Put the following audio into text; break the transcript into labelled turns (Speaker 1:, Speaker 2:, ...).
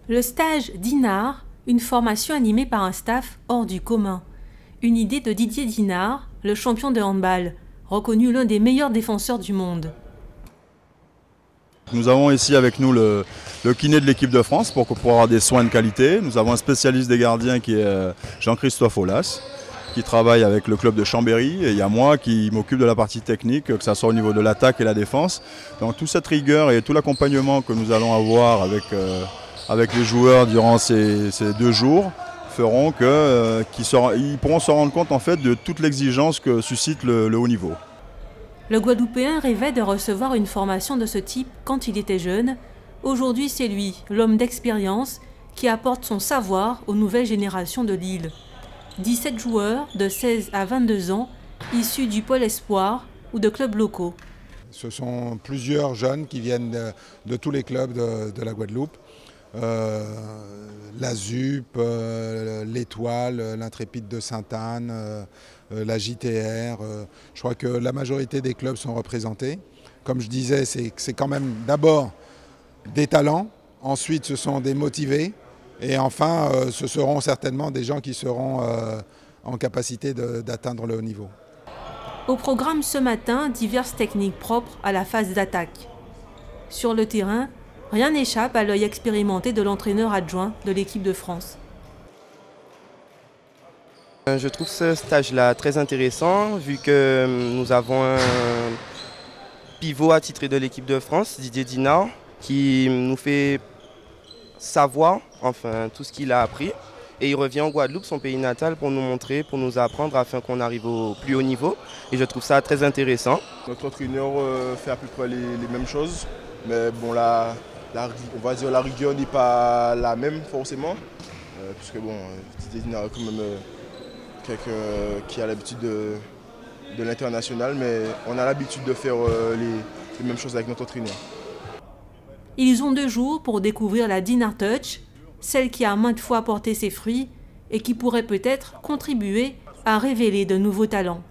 Speaker 1: Le stage Dinard, une formation animée par un staff hors du commun. Une idée de Didier Dinard, le champion de handball, reconnu l'un des meilleurs défenseurs du monde.
Speaker 2: Nous avons ici avec nous le kiné de l'équipe de France pour avoir des soins de qualité. Nous avons un spécialiste des gardiens qui est Jean-Christophe Aulas, qui travaille avec le club de Chambéry, et il y a moi qui m'occupe de la partie technique, que ce soit au niveau de l'attaque et la défense. Donc toute cette rigueur et tout l'accompagnement que nous allons avoir avec les joueurs durant ces 2 jours feront qu'ils pourront se rendre compte en fait de toute l'exigence que suscite le haut niveau.
Speaker 1: Le Guadeloupéen rêvait de recevoir une formation de ce type quand il était jeune. Aujourd'hui, c'est lui, l'homme d'expérience, qui apporte son savoir aux nouvelles générations de Lille. 17 joueurs de 16 à 22 ans, issus du pôle espoir ou de clubs locaux.
Speaker 3: Ce sont plusieurs jeunes qui viennent de tous les clubs de la Guadeloupe. La ZUP, l'Étoile, l'Intrépide de Sainte-Anne, la JTR. Je crois que la majorité des clubs sont représentés. Comme je disais, c'est quand même d'abord des talents, ensuite ce sont des motivés, et enfin ce seront certainement des gens qui seront en capacité d'atteindre le haut niveau.
Speaker 1: Au programme ce matin, diverses techniques propres à la phase d'attaque. Sur le terrain, rien n'échappe à l'œil expérimenté de l'entraîneur adjoint de l'équipe de France.
Speaker 4: Je trouve ce stage-là très intéressant, vu que nous avons un pivot attitré de l'équipe de France, Didier Dinard, qui nous fait savoir tout ce qu'il a appris. Et il revient en Guadeloupe, son pays natal, pour nous montrer, pour nous apprendre, afin qu'on arrive au plus haut niveau. Et je trouve ça très intéressant.
Speaker 5: Notre entraîneur fait à peu près les mêmes choses, mais bon, on va dire la rigueur n'est pas la même forcément, puisque bon, Didier Dinard est quand même quelqu'un qui a l'habitude de l'international, mais on a l'habitude de faire les mêmes choses avec notre entraîneur.
Speaker 1: Ils ont 2 jours pour découvrir la Dinard Touch, celle qui a maintes fois porté ses fruits et qui pourrait peut-être contribuer à révéler de nouveaux talents.